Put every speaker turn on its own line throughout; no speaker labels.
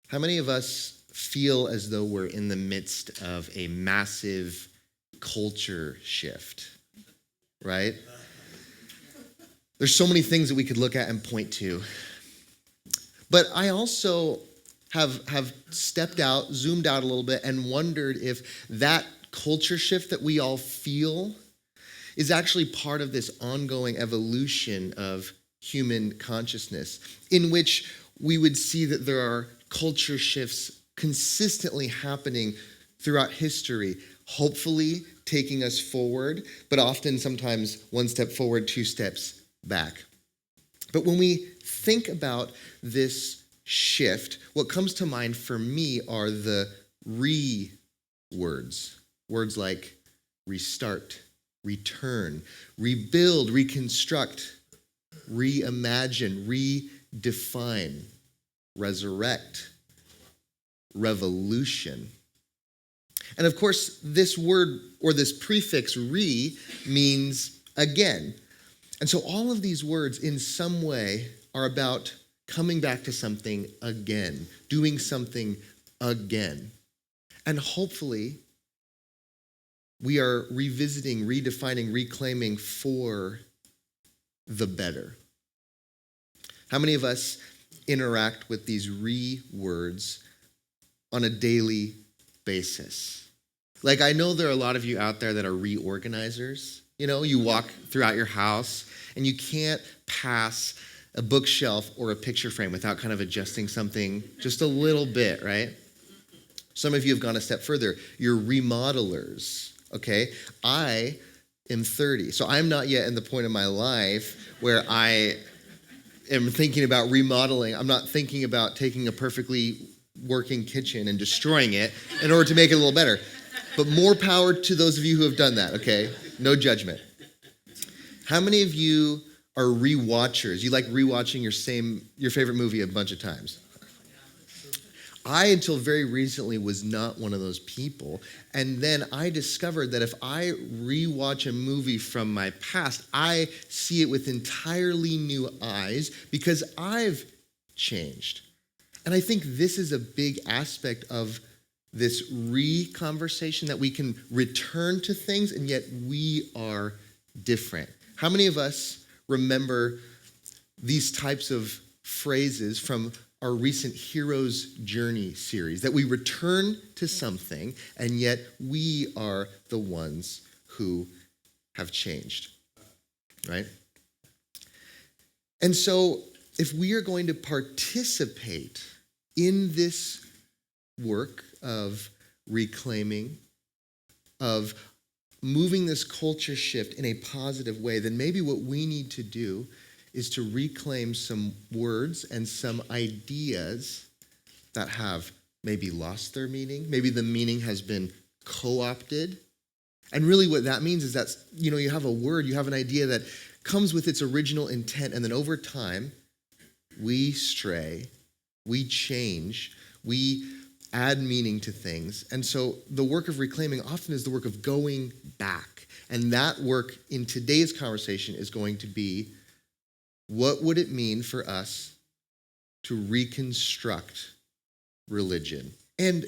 How many of us feel as though we're in the midst of a massive culture shift, right? There's so many things that we could look at and point to. But I also have stepped out, zoomed out a little bit, and wondered if that culture shift that we all feel is actually part of this ongoing evolution of human consciousness, in which we would see that there are culture shifts consistently happening throughout history, hopefully taking us forward, but often sometimes one step forward, two steps back. But when we think about this shift, what comes to mind for me are the words. Words like restart, return, rebuild, reconstruct, reimagine, redefine, resurrect, revolution. And of course, this word or this prefix means again. And so all of these words in some way are about coming back to something again, doing something again. And hopefully, we are revisiting, redefining, reclaiming for the better. How many of us interact with these words on a daily basis? Like, I know there are a lot of you out there that are reorganizers. You know, you walk throughout your house and you can't pass a bookshelf or a picture frame without kind of adjusting something just a little bit, right? Some of you have gone a step further. You're remodelers, okay? I am 30, so I'm not yet in the point of my life where I am thinking about remodeling. I'm not thinking about taking a perfectly working kitchen and destroying it in order to make it a little better. But more power to those of you who have done that, okay? No judgment. How many of you are rewatchers? You like rewatching your favorite movie a bunch of times? I, until very recently, was not one of those people. And then I discovered that if I rewatch a movie from my past, I see it with entirely new eyes because I've changed. And I think this is a big aspect of this conversation, that we can return to things and yet we are different. How many of us remember these types of phrases from our recent Hero's Journey series, that we return to something and yet we are the ones who have changed, right? And so if we are going to participate in this work of reclaiming, of moving this culture shift in a positive way, then maybe what we need to do is to reclaim some words and some ideas that have maybe lost their meaning. Maybe the meaning has been co-opted. And really what that means is that, you have a word, you have an idea that comes with its original intent, and then over time, we stray, we change, we add meaning to things. And so the work of reclaiming often is the work of going back. And that work in today's conversation is going to be, what would it mean for us to reconstruct religion? And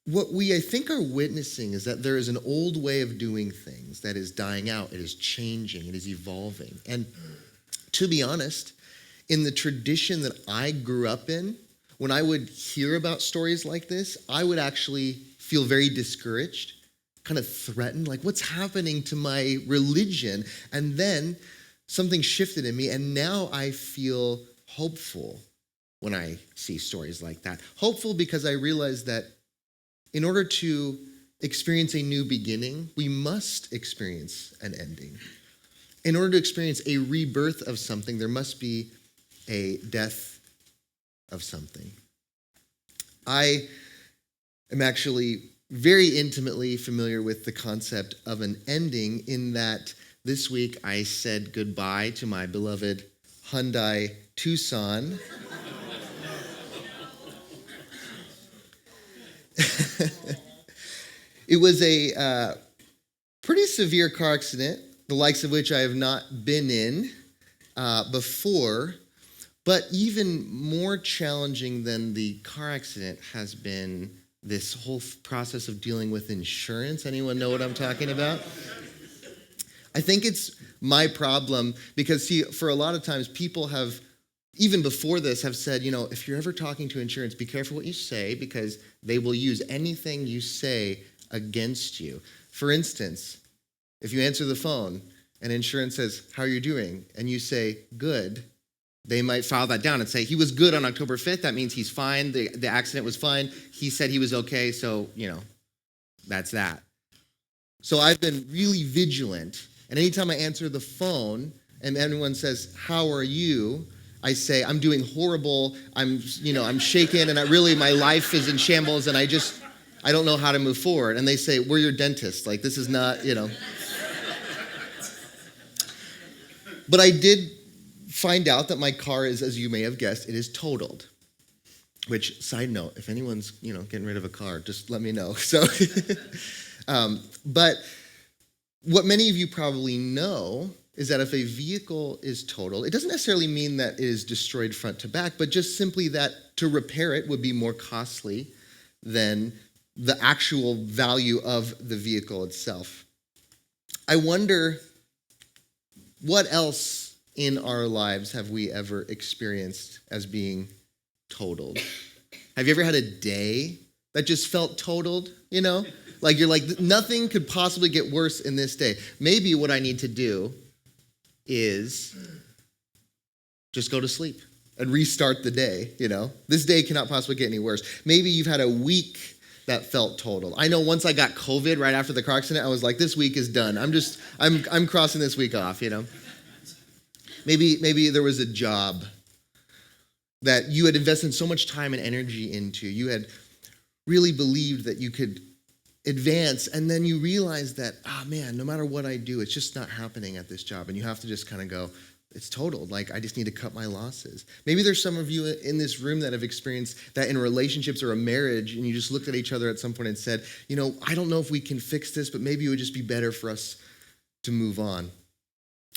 what we, I think, are witnessing is that there is an old way of doing things that is dying out. It is changing. It is evolving. And to be honest, in the tradition that I grew up in, when I would hear about stories like this, I would actually feel very discouraged, kind of threatened, like, what's happening to my religion? And then something shifted in me, and now I feel hopeful when I see stories like that. Hopeful because I realize that in order to experience a new beginning, we must experience an ending. In order to experience a rebirth of something, there must be a death of something. I am actually very intimately familiar with the concept of an ending, in that this week I said goodbye to my beloved Hyundai Tucson. It was a pretty severe car accident, the likes of which I have not been in before. But even more challenging than the car accident has been this whole process of dealing with insurance. Anyone know what I'm talking about? I think it's my problem because, see, for a lot of times people have, even before this, have said, if you're ever talking to insurance, be careful what you say because they will use anything you say against you. For instance, if you answer the phone and insurance says, how are you doing? And you say, good. They might file that down and say, he was good on October 5th. That means he's fine. The accident was fine. He said he was okay. So, that's that. So I've been really vigilant. And anytime I answer the phone and anyone says, how are you? I say, I'm doing horrible. I'm shaken. And my life is in shambles. And I don't know how to move forward. And they say, we're your dentist. Like, this is not, But I did find out that my car is, as you may have guessed, it is totaled. Which, side note, if anyone's, getting rid of a car, just let me know. So, but what many of you probably know is that if a vehicle is totaled, it doesn't necessarily mean that it is destroyed front to back, but just simply that to repair it would be more costly than the actual value of the vehicle itself. I wonder what else in our lives have we ever experienced as being totaled? Have you ever had a day that just felt totaled, Like you're like, nothing could possibly get worse in this day. Maybe what I need to do is just go to sleep and restart the day, This day cannot possibly get any worse. Maybe you've had a week that felt totaled. I know once I got COVID right after the car accident, I was like, this week is done. I'm crossing this week off, Maybe there was a job that you had invested so much time and energy into. You had really believed that you could advance, and then you realize that, no matter what I do, it's just not happening at this job. And you have to just kind of go, it's totaled. Like, I just need to cut my losses. Maybe there's some of you in this room that have experienced that in relationships or a marriage, and you just looked at each other at some point and said, I don't know if we can fix this, but maybe it would just be better for us to move on.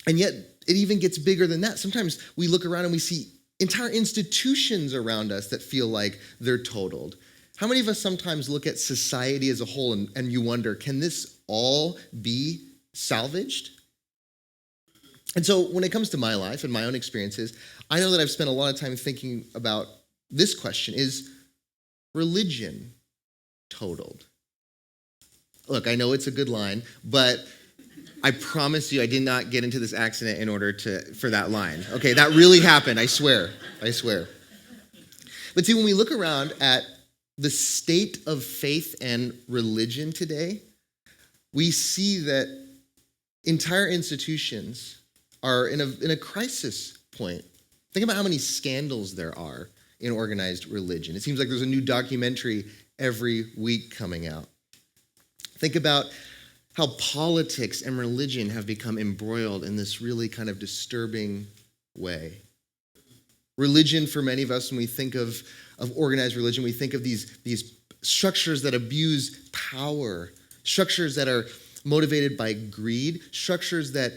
And yet, it even gets bigger than that. Sometimes we look around and we see entire institutions around us that feel like they're totaled. How many of us sometimes look at society as a whole and you wonder, can this all be salvaged? And so when it comes to my life and my own experiences, I know that I've spent a lot of time thinking about this question: is religion totaled? Look, I know it's a good line, but I promise you I did not get into this accident in order for that line. Okay, that really happened, I swear. But see, when we look around at the state of faith and religion today, we see that entire institutions are in a crisis point. Think about how many scandals there are in organized religion. It seems like there's a new documentary every week coming out. Think about how politics and religion have become embroiled in this really kind of disturbing way. Religion, for many of us, when we think of organized religion, we think of these structures that abuse power, structures that are motivated by greed, structures that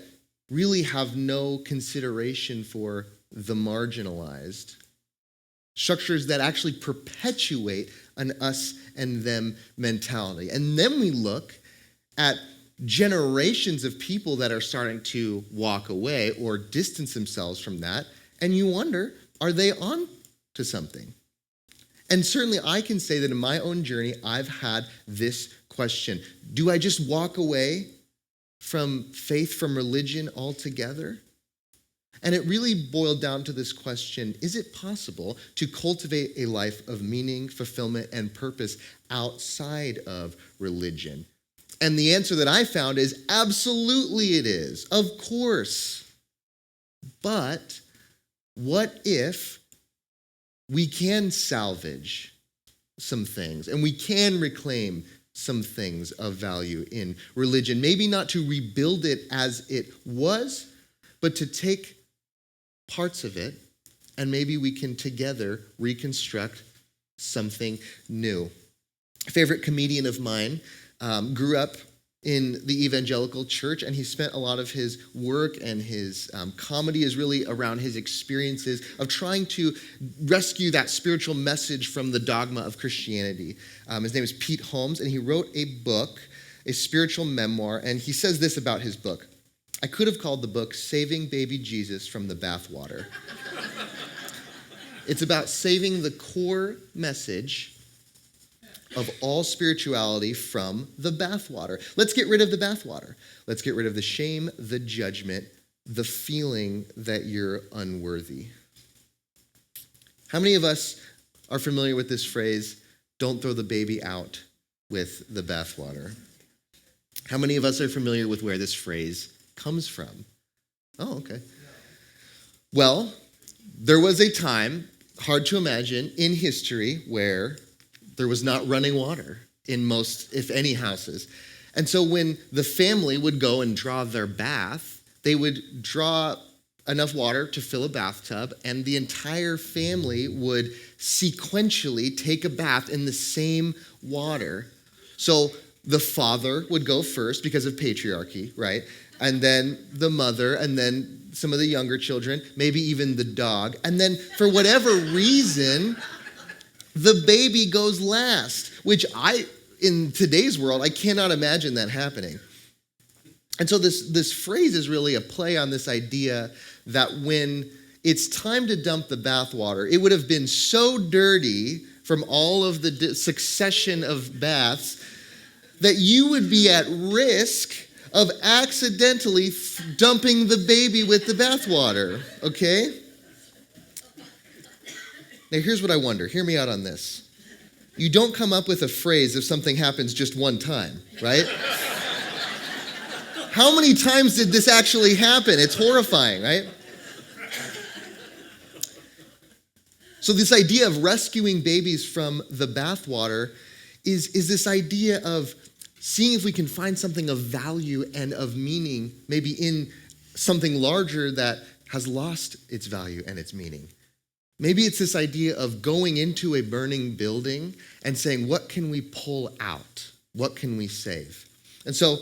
really have no consideration for the marginalized, structures that actually perpetuate an us and them mentality. And then we look at generations of people that are starting to walk away or distance themselves from that, and you wonder, are they on to something? And certainly I can say that in my own journey, I've had this question. Do I just walk away from faith, from religion altogether? And it really boiled down to this question: is it possible to cultivate a life of meaning, fulfillment, and purpose outside of religion? And the answer that I found is absolutely it is. Of course. But what if we can salvage some things and we can reclaim some things of value in religion? Maybe not to rebuild it as it was, but to take parts of it and maybe we can together reconstruct something new. A favorite comedian of mine grew up in the evangelical church, and he spent a lot of his work and his comedy is really around his experiences of trying to rescue that spiritual message from the dogma of Christianity. His name is Pete Holmes, and he wrote a book, a spiritual memoir, and he says this about his book. I could have called the book Saving Baby Jesus from the Bathwater. It's about saving the core message of all spirituality from the bathwater. Let's get rid of the bathwater. Let's get rid of the shame, the judgment, the feeling that you're unworthy. How many of us are familiar with this phrase, don't throw the baby out with the bathwater? How many of us are familiar with where this phrase comes from? Oh, okay. Well, there was a time, hard to imagine, in history where there was not running water in most, if any, houses. And so when the family would go and draw their bath, they would draw enough water to fill a bathtub, and the entire family would sequentially take a bath in the same water. So the father would go first because of patriarchy, right? And then the mother, and then some of the younger children, maybe even the dog. And then for whatever reason, the baby goes last, which in today's world, I cannot imagine that happening. And so this phrase is really a play on this idea that when it's time to dump the bathwater, it would have been so dirty from all of the succession of baths that you would be at risk of accidentally dumping the baby with the bathwater, okay? Now, here's what I wonder. Hear me out on this. You don't come up with a phrase if something happens just one time, right? How many times did this actually happen? It's horrifying, right? So this idea of rescuing babies from the bathwater is this idea of seeing if we can find something of value and of meaning, maybe in something larger that has lost its value and its meaning. Maybe it's this idea of going into a burning building and saying, what can we pull out? What can we save? And so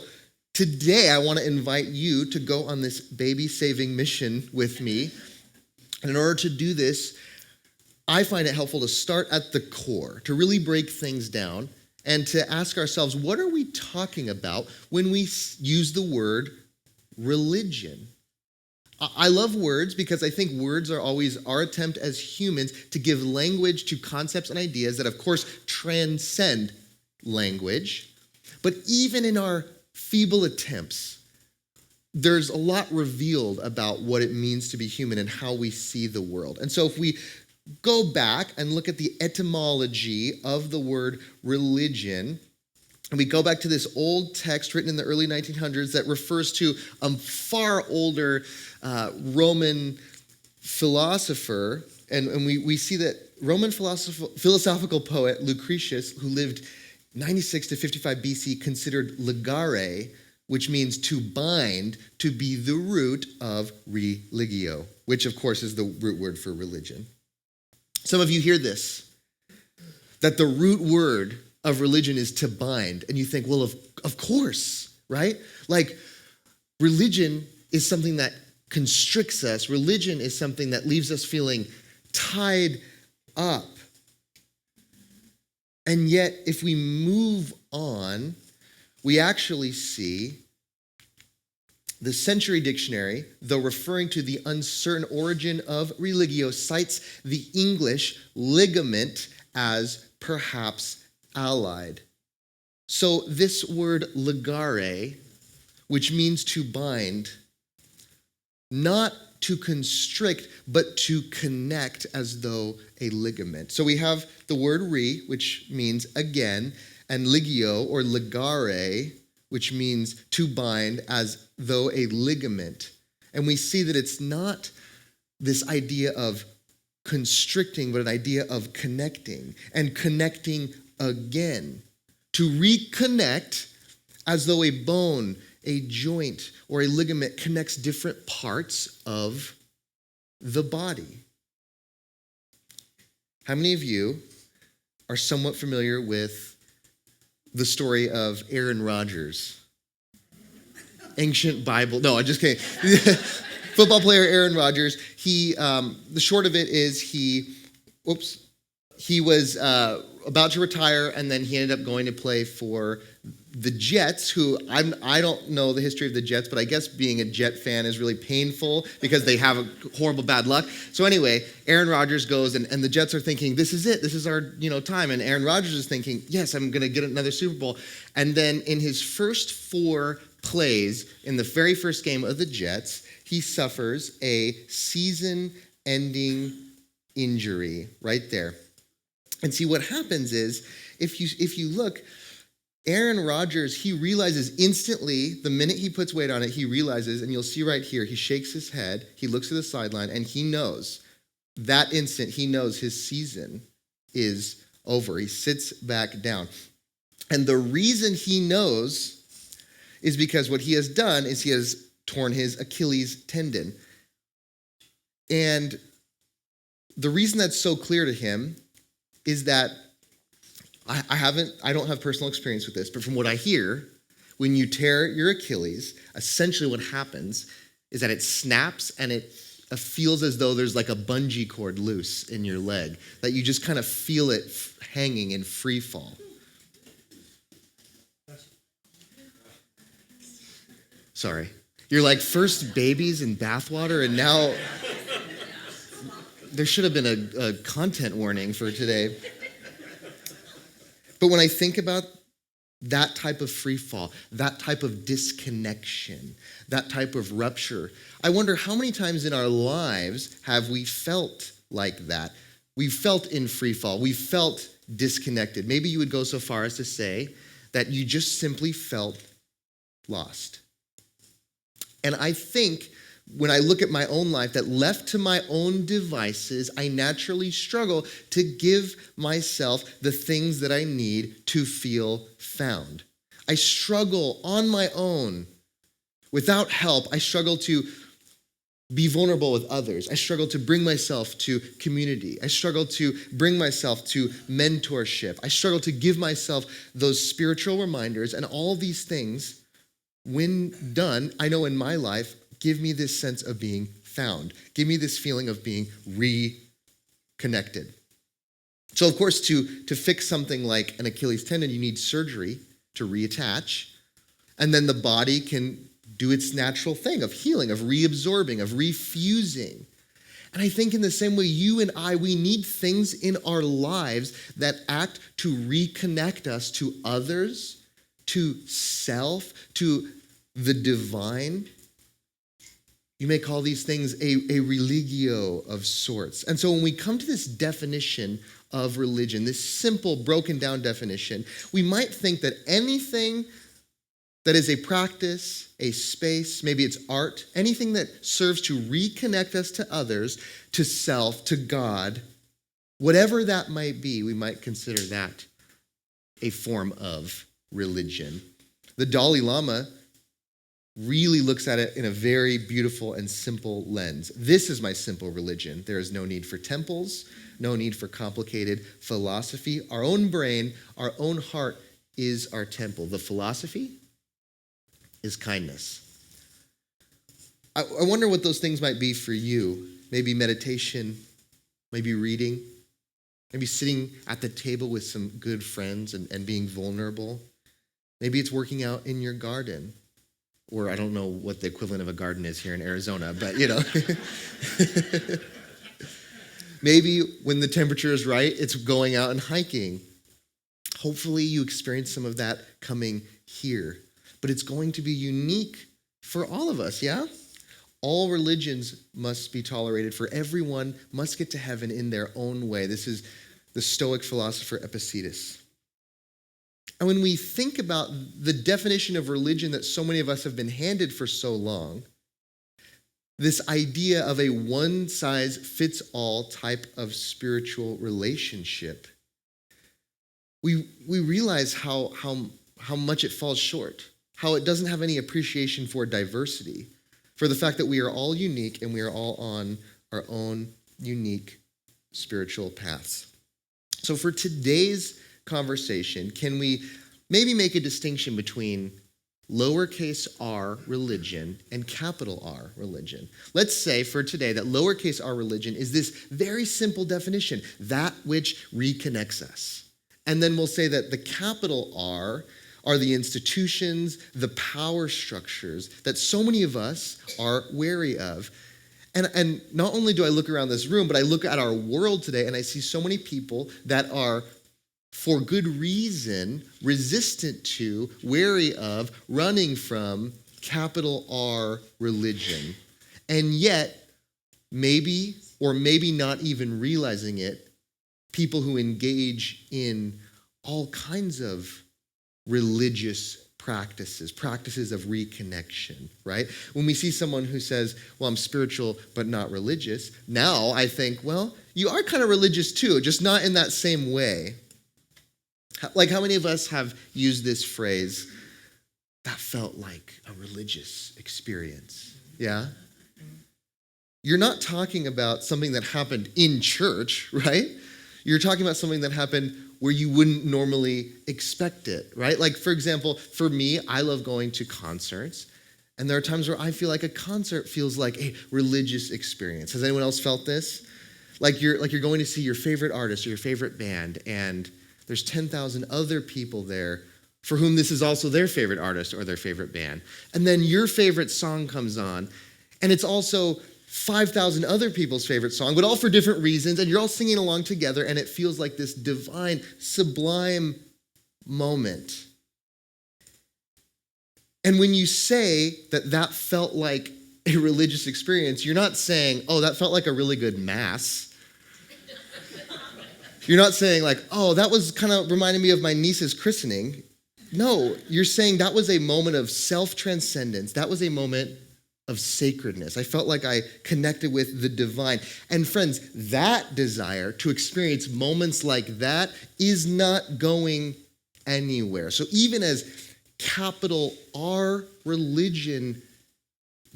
today I want to invite you to go on this baby-saving mission with me. And in order to do this, I find it helpful to start at the core, to really break things down and to ask ourselves, what are we talking about when we use the word religion? I love words because I think words are always our attempt as humans to give language to concepts and ideas that, of course, transcend language. But even in our feeble attempts, there's a lot revealed about what it means to be human and how we see the world. And so if we go back and look at the etymology of the word religion, and we go back to this old text written in the early 1900s that refers to a far older Roman philosopher, and we see that Roman philosophical poet Lucretius, who lived 96 to 55 BC, considered ligare, which means to bind, to be the root of religio, which of course is the root word for religion. Some of you hear this, that the root word of religion is to bind, and you think, well, of course, right? Like, religion is something that constricts us. Religion is something that leaves us feeling tied up. And yet, if we move on, we actually see the Century Dictionary, though referring to the uncertain origin of religio, cites the English ligament as perhaps allied. So this word ligare, which means to bind, not to constrict, but to connect as though a ligament. So we have the word which means again, and ligio or ligare, which means to bind as though a ligament. And we see that it's not this idea of constricting, but an idea of connecting and connecting again. To reconnect as though a bone, a joint, or a ligament connects different parts of the body. How many of you are somewhat familiar with the story of Aaron Rodgers ancient Bible. No, I'm just kidding. Football player Aaron Rodgers. The short of it is he was about to retire, and then he ended up going to play for the Jets, who I don't know the history of the Jets, but I guess being a Jet fan is really painful because they have a horrible bad luck. So anyway, Aaron Rodgers goes, and the Jets are thinking, this is it. This is our time. And Aaron Rodgers is thinking, yes, I'm going to get another Super Bowl. And then in his first 4 plays, in the very first game of the Jets, he suffers a season-ending injury right there. And see, what happens is, if you look, Aaron Rodgers, he realizes instantly, the minute he puts weight on it, he realizes, and you'll see right here, he shakes his head, he looks at the sideline, and he knows, that instant, he knows his season is over. He sits back down. And the reason he knows is because what he has done is he has torn his Achilles tendon. And the reason that's so clear to him is that I don't have personal experience with this, but from what I hear, when you tear your Achilles, essentially what happens is that it snaps and it feels as though there's like a bungee cord loose in your leg, that you just kind of feel it hanging in free fall. Sorry. You're like, first babies in bathwater, and now there should have been a content warning for today. But when I think about that type of free fall, that type of disconnection, that type of rupture, I wonder how many times in our lives have we felt like that? We've felt in free fall. We've felt disconnected. Maybe you would go so far as to say that you just simply felt lost. And I think when I look at my own life, that left to my own devices, I naturally struggle to give myself the things that I need to feel found. I struggle on my own. Without help, I struggle to be vulnerable with others. I struggle to bring myself to community. I struggle to bring myself to mentorship. I struggle to give myself those spiritual reminders, and all these things, when done, I know in my life, give me this sense of being found. Give me this feeling of being reconnected. So, of course, to fix something like an Achilles tendon, you need surgery to reattach. And then the body can do its natural thing of healing, of reabsorbing, of refusing. And I think in the same way, you and I, we need things in our lives that act to reconnect us to others, to self, to the divine. You may call these things a religio of sorts. And so when we come to this definition of religion, this simple, broken down definition, we might think that anything that is a practice, a space, maybe it's art, anything that serves to reconnect us to others, to self, to God, whatever that might be, we might consider that a form of religion. The Dalai Lama really looks at it in a very beautiful and simple lens. This is my simple religion. There is no need for temples, no need for complicated philosophy. Our own brain, our own heart is our temple. The philosophy is kindness. I wonder what those things might be for you. Maybe meditation, maybe reading, maybe sitting at the table with some good friends and being vulnerable. Maybe it's working out in your garden. Or I don't know what the equivalent of a garden is here in Arizona, but Maybe when the temperature is right, it's going out and hiking. Hopefully you experience some of that coming here. But it's going to be unique for all of us, yeah? All religions must be tolerated, for everyone must get to heaven in their own way. This is the Stoic philosopher Epictetus. And when we think about the definition of religion that so many of us have been handed for so long, this idea of a one-size-fits-all type of spiritual relationship, we realize how much it falls short, how it doesn't have any appreciation for diversity, for the fact that we are all unique and we are all on our own unique spiritual paths. So for today's conversation, can we maybe make a distinction between lowercase r religion and capital R religion. Let's say for today that lowercase r religion is this very simple definition, that which reconnects us. And then we'll say that the capital R are the institutions, the power structures that so many of us are wary of. And not only do I look around this room, but I look at our world today and I see so many people that are, for good reason, resistant to, wary of, running from capital R religion. And yet, maybe or maybe not even realizing it, people who engage in all kinds of religious practices of reconnection, right? When we see someone who says, well, I'm spiritual but not religious, now I think, well, you are kind of religious too, just not in that same way. Like, how many of us have used this phrase, that felt like a religious experience? Yeah? You're not talking about something that happened in church, right? You're talking about something that happened where you wouldn't normally expect it, right? Like, for example, for me, I love going to concerts, and there are times where I feel like a concert feels like a religious experience. Has anyone else felt this? Like you're going to see your favorite artist or your favorite band, and there's 10,000 other people there for whom this is also their favorite artist or their favorite band. And then your favorite song comes on, and it's also 5,000 other people's favorite song, but all for different reasons, and you're all singing along together, and it feels like this divine, sublime moment. And when you say that felt like a religious experience, you're not saying, oh, that felt like a really good mass. You're not saying like, oh, that was kind of reminding me of my niece's christening. No, you're saying that was a moment of self-transcendence. That was a moment of sacredness. I felt like I connected with the divine. And friends, that desire to experience moments like that is not going anywhere. So even as capital R religion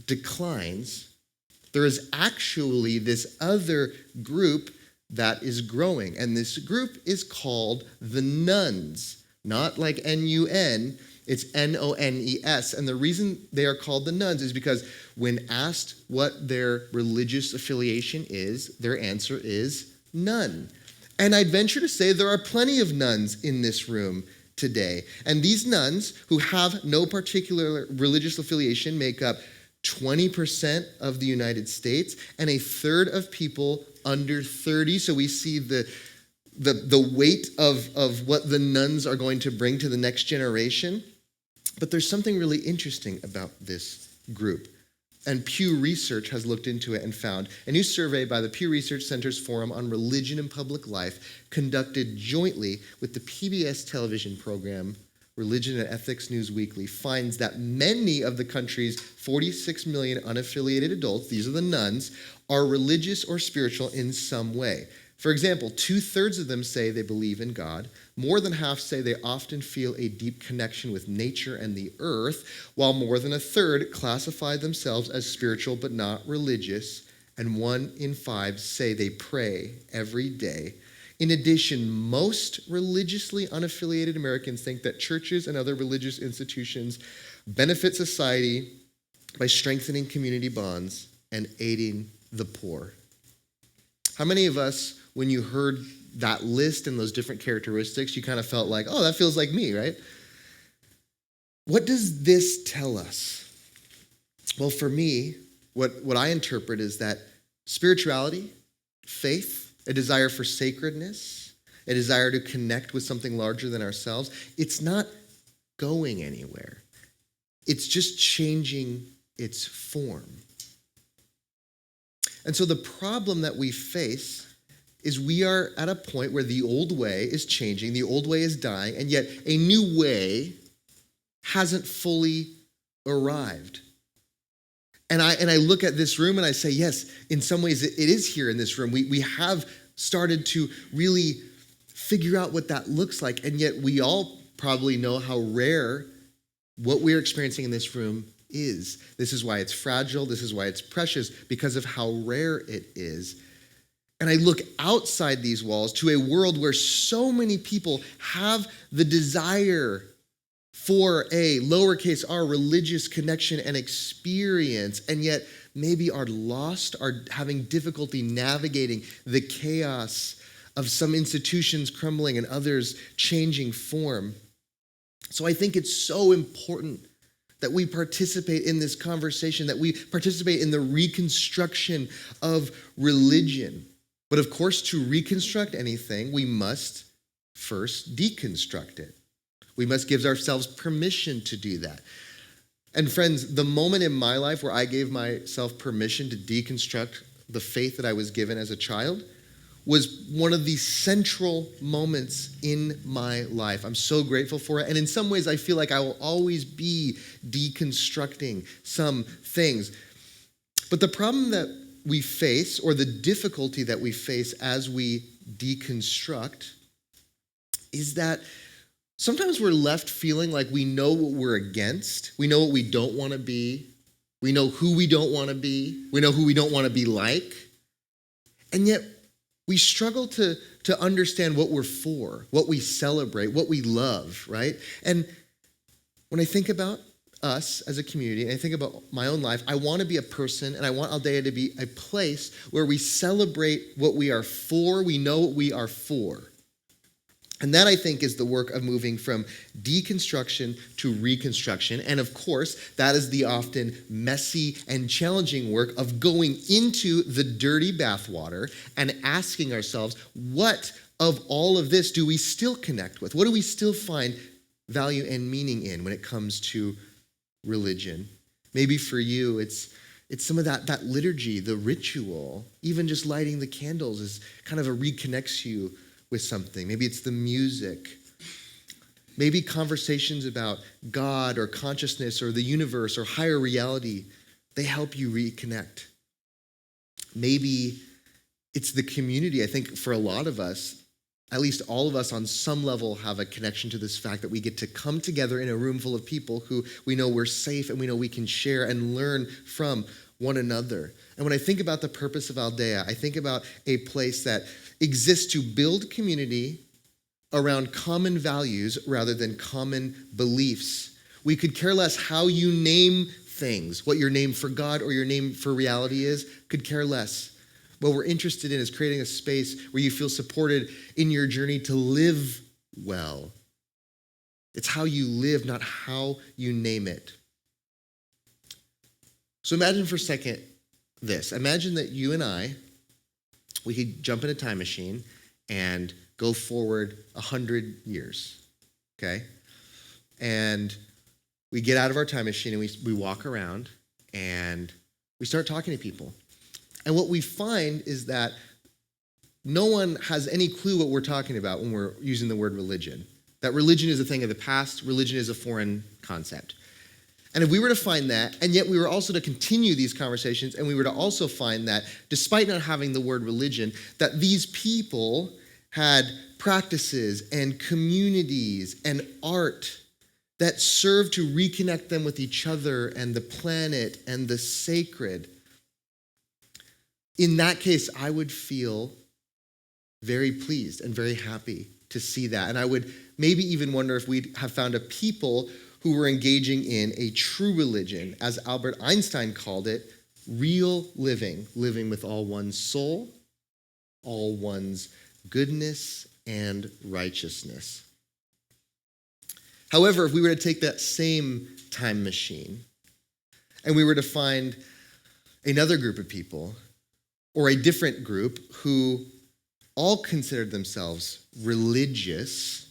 declines, there is actually this other group that is growing. And this group is called the nuns, not like N-U-N, it's N-O-N-E-S. And the reason they are called the nuns is because when asked what their religious affiliation is, their answer is none. And I'd venture to say there are plenty of nuns in this room today. And these nuns, who have no particular religious affiliation, make up 20% of the United States and a third of people under 30. So we see the weight of what the nuns are going to bring to the next generation. But there's something really interesting about this group. And Pew Research has looked into it and found a new survey by the Pew Research Center's Forum on Religion and Public Life, conducted jointly with the PBS television program Religion and Ethics News Weekly, finds that many of the country's 46 million unaffiliated adults, these are the nuns, are religious or spiritual in some way. For example, 2/3 of them say they believe in God. More than half say they often feel a deep connection with nature and the earth, while more than 1/3 classify themselves as spiritual but not religious, and 1 in 5 say they pray every day. In addition, most religiously unaffiliated Americans think that churches and other religious institutions benefit society by strengthening community bonds and aiding the poor. How many of us, when you heard that list and those different characteristics, you kind of felt like, oh, that feels like me, right? What does this tell us? Well, for me, what I interpret is that spirituality, faith, a desire for sacredness, a desire to connect with something larger than ourselves, it's not going anywhere. It's just changing its form. And so the problem that we face is we are at a point where the old way is changing, the old way is dying, and yet a new way hasn't fully arrived. And I look at this room and I say, yes, in some ways it is here in this room. We have started to really figure out what that looks like, and yet we all probably know how rare what we're experiencing in this room is. This is why it's fragile. This is why it's precious, because of how rare it is. And I look outside these walls to a world where so many people have the desire for a lowercase r religious connection and experience, and yet maybe are lost, are having difficulty navigating the chaos of some institutions crumbling and others changing form. So I think it's so important that we participate in this conversation, that we participate in the reconstruction of religion. But of course, to reconstruct anything, we must first deconstruct it. We must give ourselves permission to do that. And friends, the moment in my life where I gave myself permission to deconstruct the faith that I was given as a child was one of the central moments in my life. I'm so grateful for it. And in some ways, I feel like I will always be deconstructing some things. But the problem that we face, or the difficulty that we face as we deconstruct, is that sometimes we're left feeling like we know what we're against. We know what we don't want to be. We know who we don't want to be. We know who we don't want to be like. And yet, we struggle to understand what we're for, what we celebrate, what we love, right? And when I think about us as a community, and I think about my own life, I want to be a person, and I want Aldea to be a place where we celebrate what we are for, we know what we are for. And that, I think, is the work of moving from deconstruction to reconstruction. And of course, that is the often messy and challenging work of going into the dirty bathwater and asking ourselves, what of all of this do we still connect with? What do we still find value and meaning in when it comes to religion? Maybe for you, it's some of that liturgy, the ritual, even just lighting the candles is kind of reconnects you with something. Maybe it's the music. Maybe conversations about God or consciousness or the universe or higher reality, they help you reconnect. Maybe it's the community. I think for a lot of us, at least all of us on some level have a connection to this fact that we get to come together in a room full of people who we know we're safe and we know we can share and learn from one another. And when I think about the purpose of Aldea, I think about a place that exists to build community around common values rather than common beliefs. We could care less how you name things, what your name for God or your name for reality is, could care less. What we're interested in is creating a space where you feel supported in your journey to live well. It's how you live, not how you name it. So imagine for a second this. Imagine that you and I, we could jump in a time machine and go forward 100 years, okay? And we get out of our time machine and we walk around and we start talking to people. And what we find is that no one has any clue what we're talking about when we're using the word religion. That religion is a thing of the past, religion is a foreign concept. And if we were to find that, and yet we were also to continue these conversations, and we were to also find that, despite not having the word religion, that these people had practices and communities and art that served to reconnect them with each other and the planet and the sacred. In that case, I would feel very pleased and very happy to see that. And I would maybe even wonder if we'd have found a people who were engaging in a true religion, as Albert Einstein called it, real living, living with all one's soul, all one's goodness and righteousness. However, if we were to take that same time machine and we were to find another group of people or a different group who all considered themselves religious,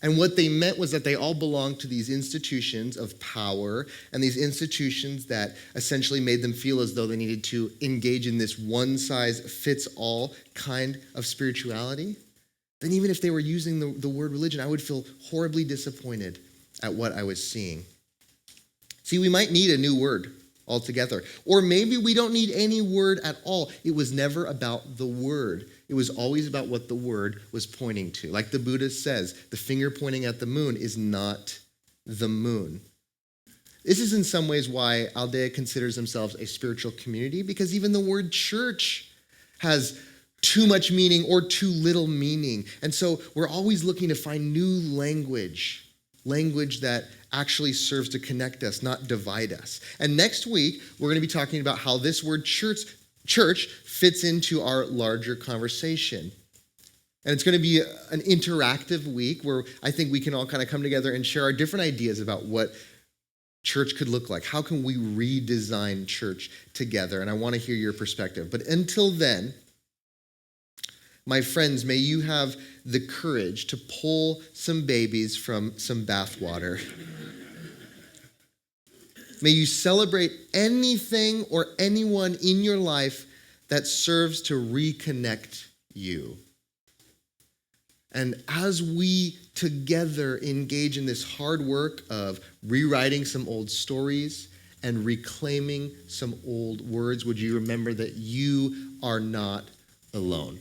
and what they meant was that they all belonged to these institutions of power and these institutions that essentially made them feel as though they needed to engage in this one-size-fits-all kind of spirituality, then even if they were using the word religion, I would feel horribly disappointed at what I was seeing. See, we might need a new word altogether. Or maybe we don't need any word at all. It was never about the word. It was always about what the word was pointing to. Like the Buddha says, the finger pointing at the moon is not the moon. This is in some ways why Aldea considers themselves a spiritual community, because even the word church has too much meaning or too little meaning. And so we're always looking to find new language language that actually serves to connect us, not divide us. And next week, we're going to be talking about how this word church fits into our larger conversation. And it's going to be an interactive week where I think we can all kind of come together and share our different ideas about what church could look like. How can we redesign church together? And I want to hear your perspective. But until then, my friends, may you have the courage to pull some babies from some bathwater. May you celebrate anything or anyone in your life that serves to reconnect you. And as we together engage in this hard work of rewriting some old stories and reclaiming some old words, would you remember that you are not alone?